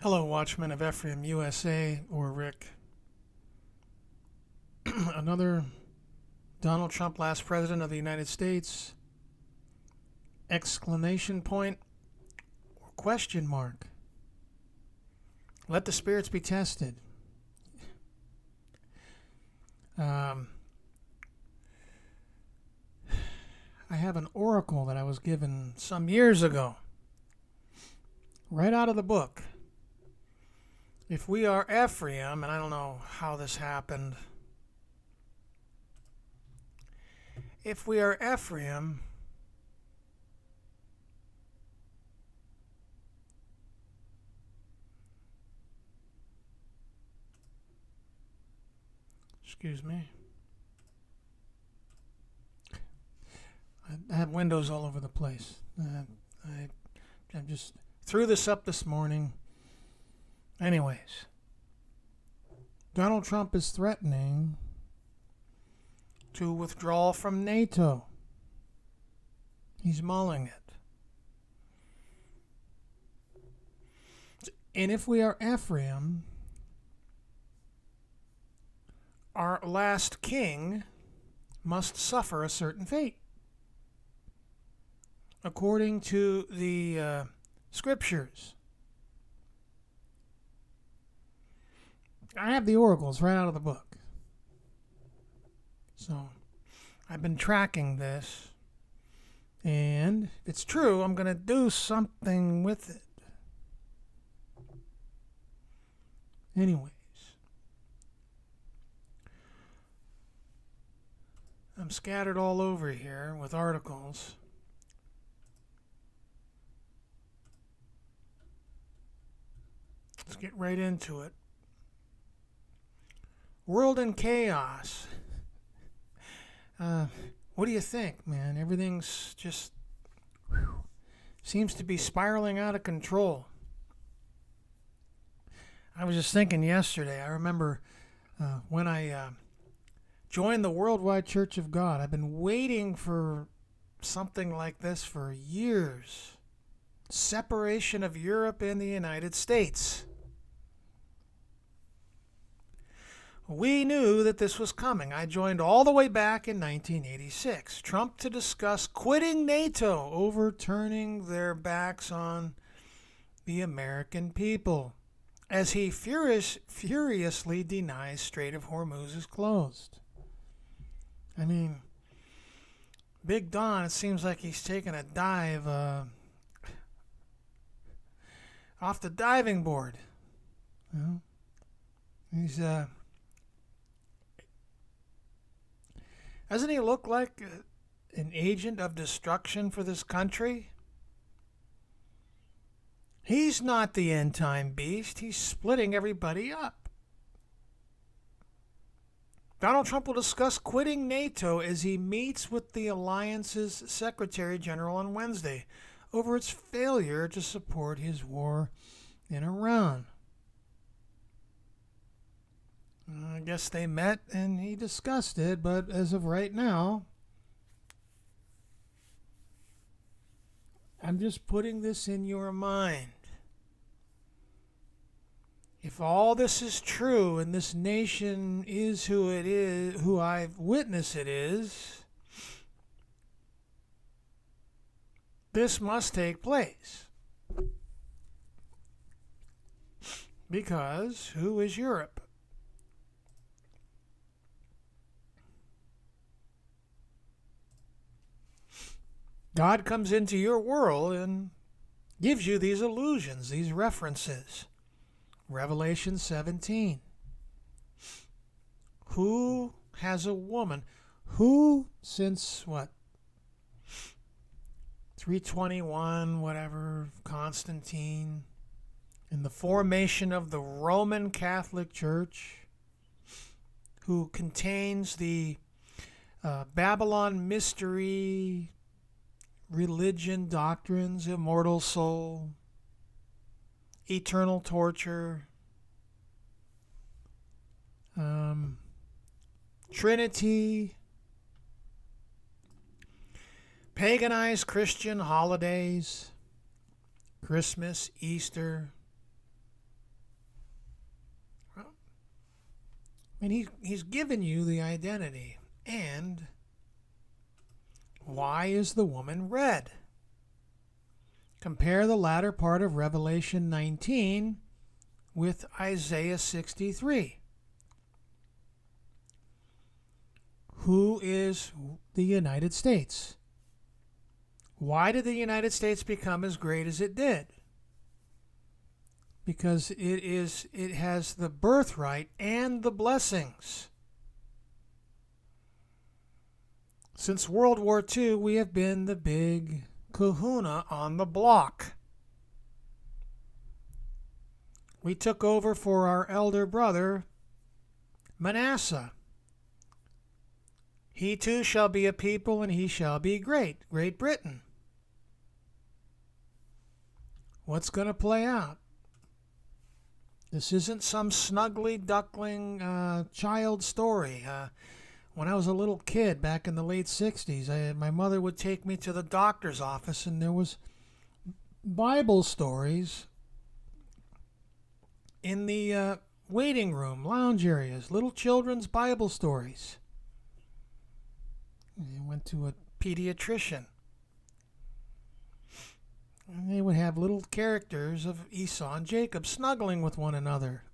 Hello, Watchmen of Ephraim, USA, or Rick. Another Donald Trump, last president of the United States, exclamation point or question mark. Let the spirits be tested. I have an oracle that I was given some years ago, right out of the book. If we are Ephraim, and I don't know how this happened, if we are Ephraim, excuse me, I have windows all over the place. I just threw this up this morning. Anyways, Donald Trump is threatening to withdraw from NATO. He's mulling it. And if we are Ephraim, our last king must suffer a certain fate, according to the scriptures. I have the oracles right out of the book. So I've been tracking this, and if it's true, I'm going to do something with it. Anyways, I'm scattered all over here with articles. Let's get right into it. World in chaos. What do you think, man? Everything's just seems to be spiraling out of control. I was just thinking yesterday. I remember when I joined the Worldwide Church of God. I've been waiting for something like this for years. Separation of Europe and the United States. We knew that this was coming. I joined all the way back in 1986. Trump to discuss quitting NATO, overturning their backs on the American people, as he furiously denies Strait of Hormuz is closed. I mean, Big Don, it seems like he's taking a dive off the diving board. You know? He's doesn't he look like an agent of destruction for this country? He's not the end-time beast. He's splitting everybody up. Donald Trump will discuss quitting NATO as he meets with the alliance's Secretary General on Wednesday over its failure to support his war in Iran. I guess they met and he discussed it, but as of right now, I'm just putting this in your mind. If all this is true and this nation is who it is, who I've witnessed it is, this must take place. Because who is Europe? God comes into your world and gives you these illusions, these references. Revelation 17. Who has a woman? Who, since what? 321, whatever, Constantine, in the formation of the Roman Catholic Church, who contains the Babylon mystery, religion, doctrines, immortal soul, eternal torture, Trinity, paganized Christian holidays, Christmas, Easter, And he's given you the identity. And why is the woman red? Compare the latter part of Revelation 19 with Isaiah 63. Who is the United States? Why did the United States become as great as it did? Because it has the birthright and the blessings. Since World War II, we have been the big kahuna on the block. We took over for our elder brother, Manasseh. He too shall be a people, and he shall be great. Great Britain. What's going to play out? This isn't some snuggly duckling child story. When I was a little kid back in the late 60s, my mother would take me to the doctor's office, and there was Bible stories in the waiting room, lounge areas, little children's Bible stories. I went to a pediatrician. And they would have little characters of Esau and Jacob snuggling with one another.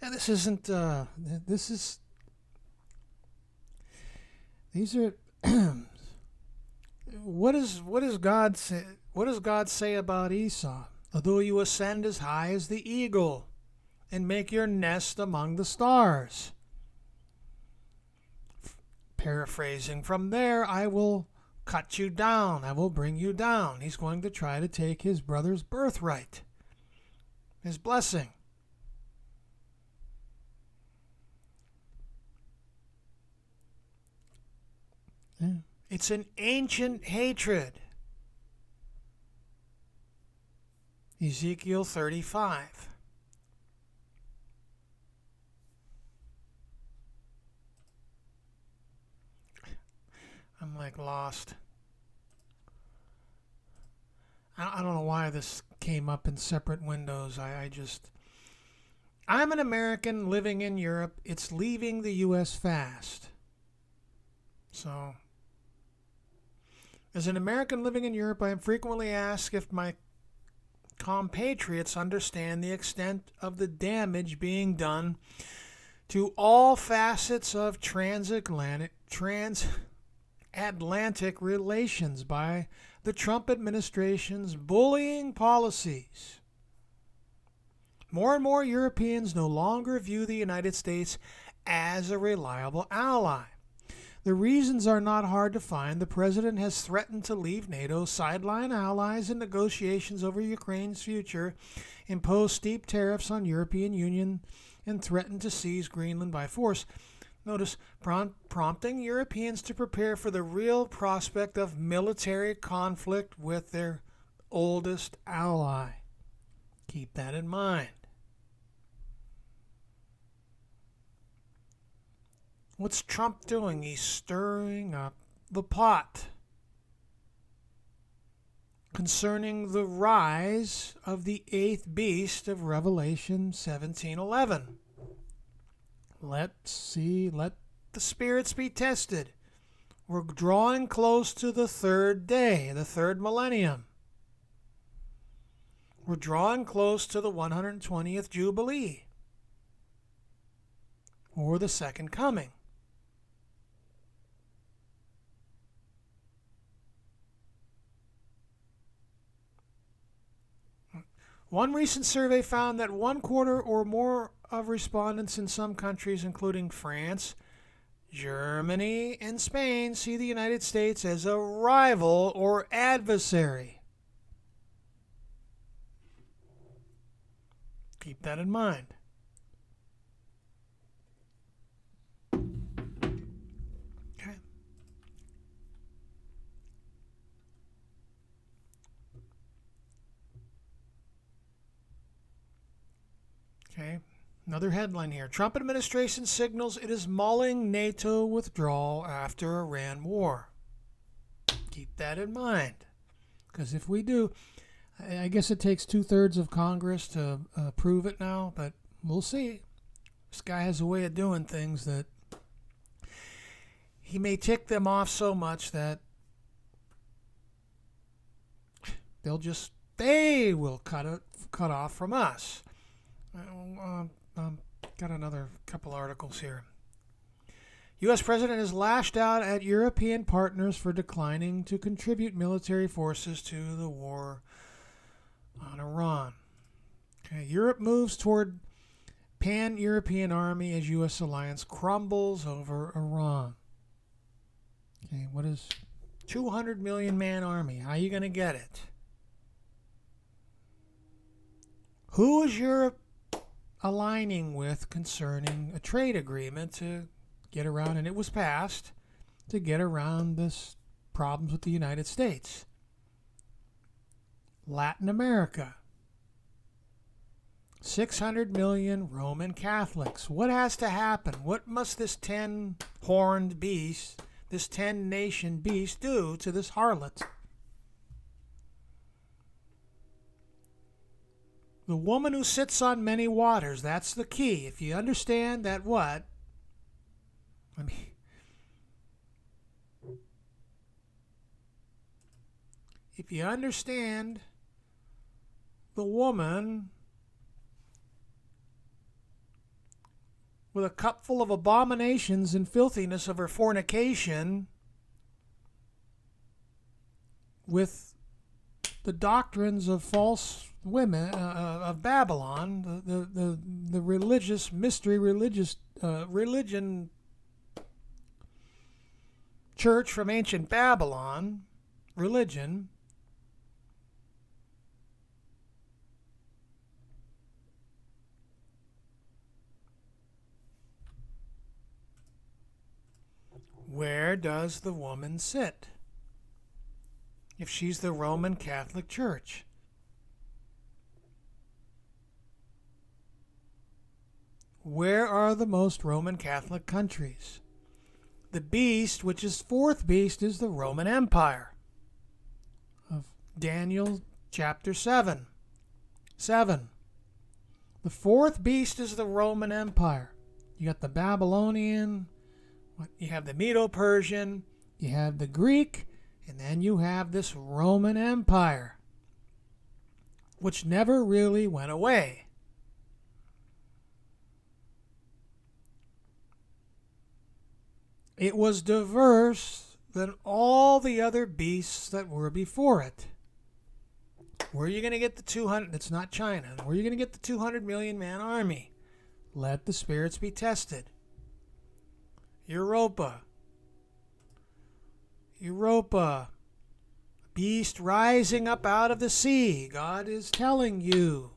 And this isn't, these are, what does God say about Esau? Although you ascend as high as the eagle and make your nest among the stars. Paraphrasing from there, I will cut you down. I will bring you down. He's going to try to take his brother's birthright, his blessing. It's an ancient hatred. Ezekiel 35. I'm like lost. I don't know why this came up in separate windows. I'm an American living in Europe. It's leaving the U.S. fast. So, as an American living in Europe, I am frequently asked if my compatriots understand the extent of the damage being done to all facets of transatlantic relations by the Trump administration's bullying policies. More and more Europeans no longer view the United States as a reliable ally. The reasons are not hard to find. The president has threatened to leave NATO, sideline allies in negotiations over Ukraine's future, impose steep tariffs on European Union, and threaten to seize Greenland by force. Notice, prompting Europeans to prepare for the real prospect of military conflict with their oldest ally. Keep that in mind. What's Trump doing? He's stirring up the pot concerning the rise of the eighth beast of Revelation 17:11. Let the spirits be tested. We're drawing close to the third day, the third millennium. We're drawing close to the 120th Jubilee, or the second coming. One recent survey found that 1/4 or more of respondents in some countries, including France, Germany, and Spain, see the United States as a rival or adversary. Keep that in mind. Okay. Okay. Another headline here. Trump administration signals it is mulling NATO withdrawal after Iran war. Keep that in mind. Because if we do, I guess it takes 2/3 of Congress to approve it now, but we'll see. This guy has a way of doing things that he may tick them off so much that they will cut off from us. Got another couple articles here. U.S. President has lashed out at European partners for declining to contribute military forces to the war on Iran. Okay, Europe moves toward pan-European army as U.S. alliance crumbles over Iran. Okay, what is 200 million man army? How are you going to get it? Who is Europe aligning with concerning a trade agreement to get around, and it was passed, to get around this problems with the United States? Latin America. 600 million Roman Catholics. What has to happen? What must this 10-horned beast, this 10-nation beast, do to this harlot? The woman who sits on many waters, that's the key. If you understand that what? I mean, if you understand the woman with a cup full of abominations and filthiness of her fornication with the doctrines of false women of Babylon, the religious mystery religion church from ancient Babylon, religion, where does the woman sit if she's the Roman Catholic Church? Where are the most Roman Catholic countries? The beast, which is fourth beast, is the Roman Empire of Daniel chapter 7. The fourth beast is the Roman Empire. You got the Babylonian, you have the Medo-Persian, you have the Greek, and then you have this Roman Empire, which never really went away. It was diverse than all the other beasts that were before it. Where are you going to get the 200? It's not China. Where are you going to get the 200 million man army? Let the spirits be tested. Europa. Beast rising up out of the sea. God is telling you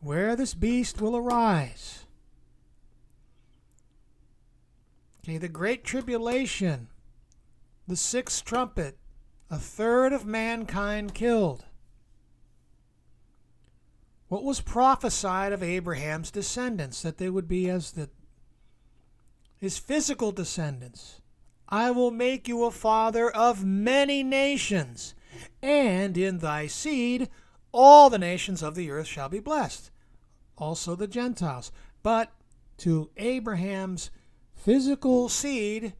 where this beast will arise. Okay, the Great Tribulation, the sixth trumpet, a third of mankind killed. What was prophesied of Abraham's descendants, that they would be as his physical descendants? I will make you a father of many nations, and in thy seed all the nations of the earth shall be blessed, also the Gentiles. But to Abraham's physical seed,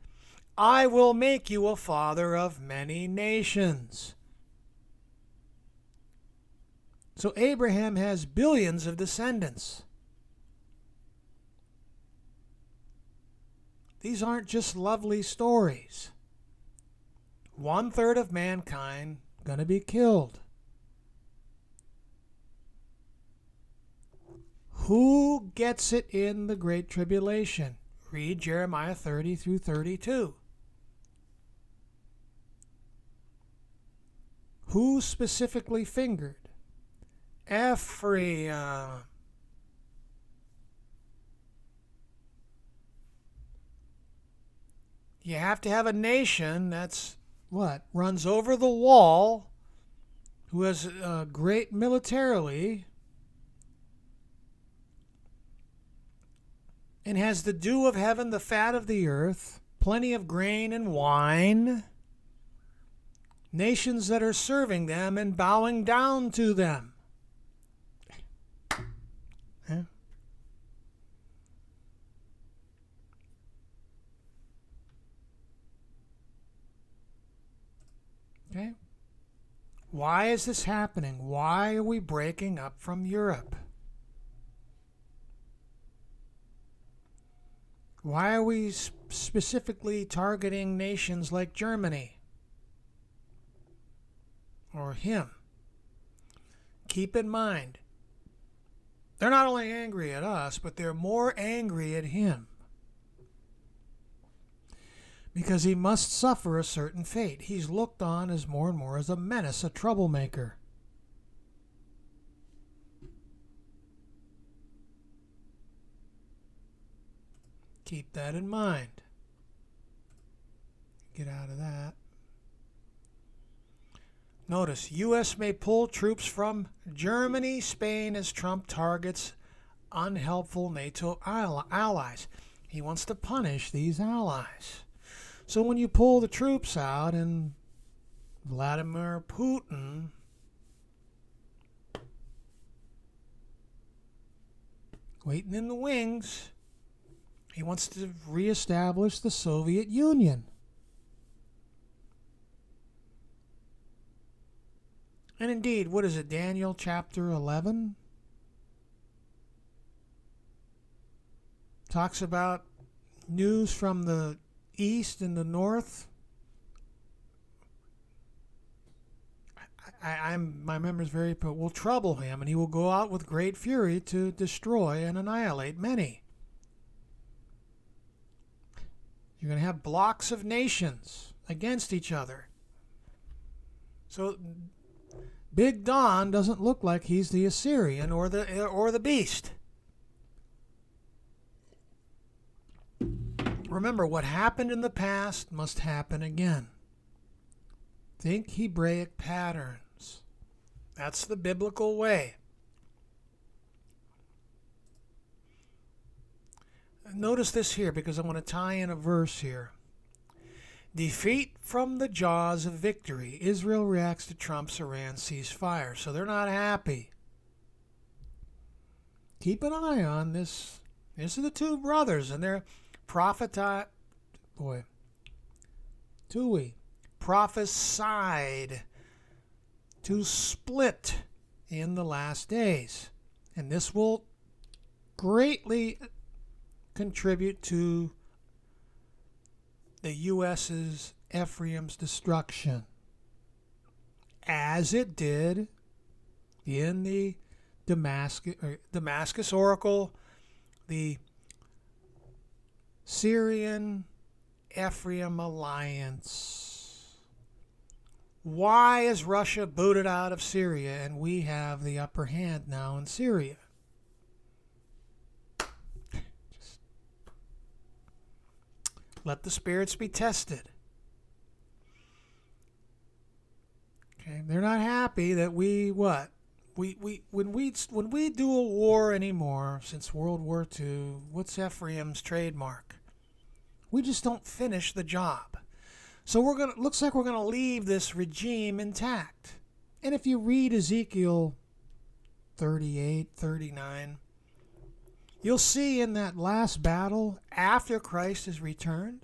I will make you a father of many nations. So Abraham has billions of descendants. These aren't just lovely stories. 1/3 of mankind going to be killed. Who gets it in the Great Tribulation? Read Jeremiah 30 through 32. Who specifically fingered? Ephraim. You have to have a nation that's runs over the wall, who has great militarily, and has the dew of heaven, the fat of the earth, plenty of grain and wine, nations that are serving them and bowing down to them. Why is this happening? Why are we breaking up from Europe? Why are we specifically targeting nations like Germany or him? Keep in mind, they're not only angry at us, but they're more angry at him, because he must suffer a certain fate. He's looked on as more and more as a menace, a troublemaker. Keep that in mind. Get out of that. Notice, U.S. may pull troops from Germany, Spain, as Trump targets unhelpful NATO allies. He wants to punish these allies. So when you pull the troops out and Vladimir Putin waiting in the wings, he wants to reestablish the Soviet Union. And indeed, what is it, Daniel chapter 11? Talks about news from the east and the north. My memory is very, but will trouble him, and he will go out with great fury to destroy and annihilate many. You're going to have blocks of nations against each other. So Big Don doesn't look like he's the Assyrian or the beast. Remember, what happened in the past must happen again. Think Hebraic patterns. That's the biblical way. Notice this here, because I want to tie in a verse here. Defeat from the jaws of victory. Israel reacts to Trump's Iran ceasefire, so they're not happy. Keep an eye on this. These are the two brothers, and they're prophesied to split in the last days, and this will greatly contribute to the U.S.'s Ephraim's destruction, as it did in the Damascus Oracle, the Syrian Ephraim alliance. Why is Russia booted out of Syria and we have the upper hand now in Syria? Just let the spirits be tested. Okay, they're not happy that when we do a war anymore since World War II, what's Ephraim's trademark? We just don't finish the job. So looks like we're gonna leave this regime intact. And if you read Ezekiel 38, 39, you'll see in that last battle after Christ is returned,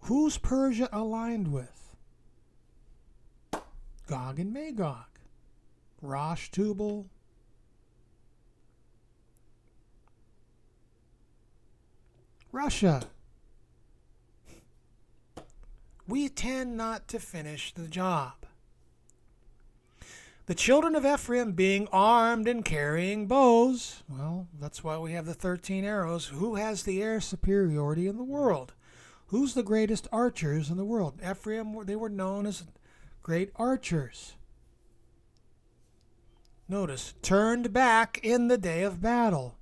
who's Persia aligned with? Gog and Magog, Rosh, Tubal. Russia. We tend not to finish the job. The children of Ephraim being armed and carrying bows, well, that's why we have the 13 arrows. Who has the air superiority in the world? Who's the greatest archers in the world? Ephraim, they were known as great archers. Notice, turned back in the day of battle.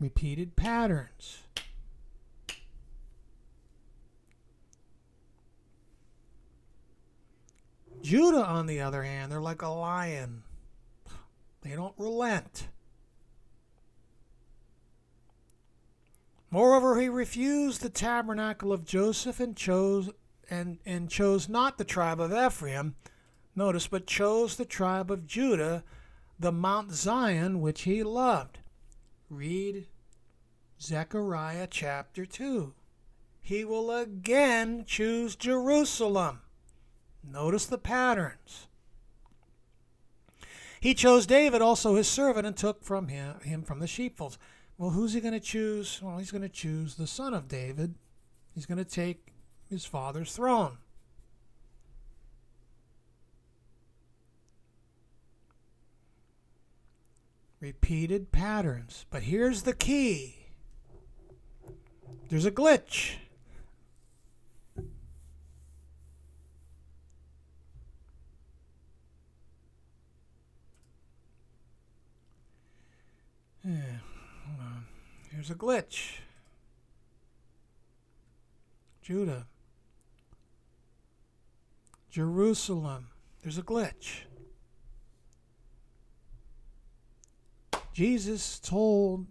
Repeated patterns. Judah, on the other hand, they're like a lion. They don't relent. Moreover, he refused the tabernacle of Joseph and chose not the tribe of Ephraim, notice, but chose the tribe of Judah, the Mount Zion which he loved. Read Zechariah chapter 2. He will again choose Jerusalem, Notice the patterns. He chose David, also his servant, and took from him from the sheepfolds. Well, who's he going to choose? Well, he's going to choose the son of David. He's going to take his father's throne. Repeated patterns. But here's the key. There's a glitch. Hold on. Here's a glitch. Judah. Jerusalem. There's a glitch. Jesus told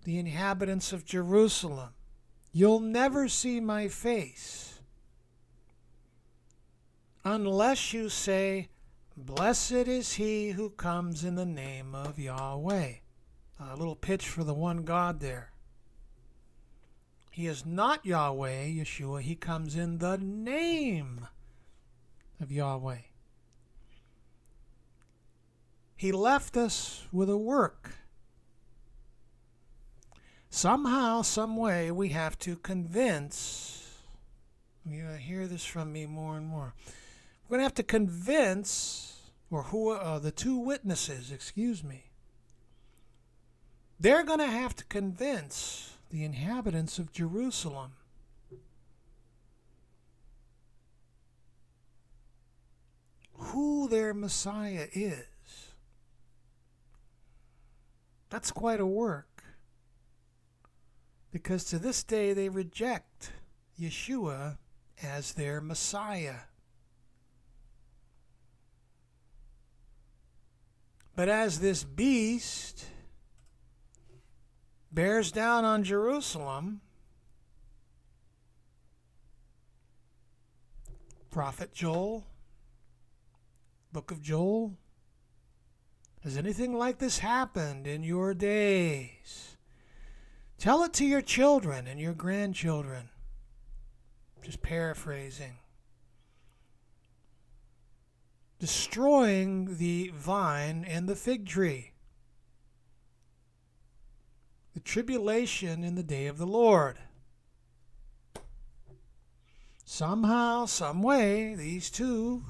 the inhabitants of Jerusalem, "You'll never see my face unless you say, 'Blessed is he who comes in the name of Yahweh.'" A little pitch for the one God there. He is not Yahweh, Yeshua. He comes in the name of Yahweh. He left us with a work. Somehow, some way, we have to convince. You're going to hear this from me more and more. We're going to have to convince, the two witnesses, they're going to have to convince the inhabitants of Jerusalem who their Messiah is. That's quite a work, because to this day they reject Yeshua as their Messiah. But as this beast bears down on Jerusalem, Prophet Joel, Book of Joel, has anything like this happened in your days? Tell it to your children and your grandchildren. Just paraphrasing. Destroying the vine and the fig tree. The tribulation in the day of the Lord. Somehow, some way, these two,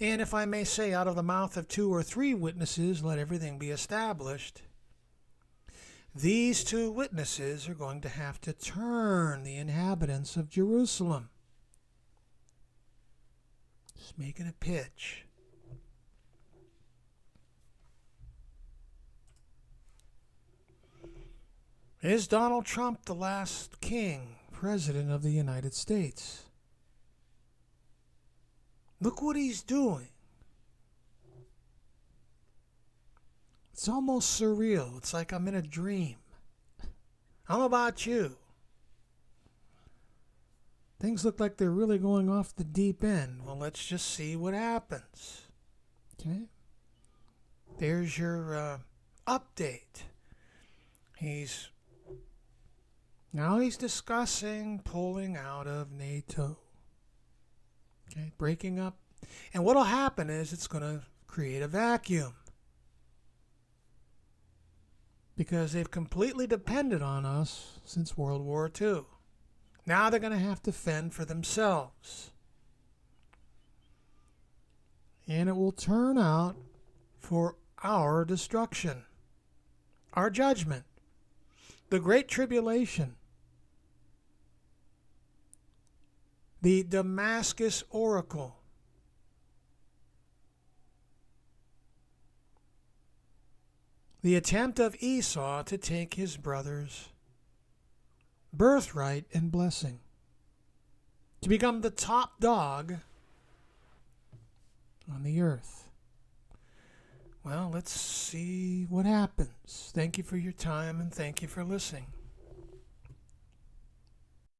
and if I may say, out of the mouth of 2 or 3 witnesses, let everything be established. These 2 witnesses are going to have to turn the inhabitants of Jerusalem. Just making a pitch. Is Donald Trump the last president of the United States? Look what he's doing. It's almost surreal. It's like I'm in a dream. I don't know about you. Things look like they're really going off the deep end. Well, let's just see what happens. Okay? There's your update. He's discussing pulling out of NATO. Okay, breaking up. And what'll happen is it's going to create a vacuum. Because they've completely depended on us since World War II. Now they're going to have to fend for themselves. And it will turn out for our destruction, our judgment, the Great Tribulation, the Damascus Oracle, the attempt of Esau to take his brother's birthright and blessing, to become the top dog on the earth. Well, let's see what happens. Thank you for your time and thank you for listening.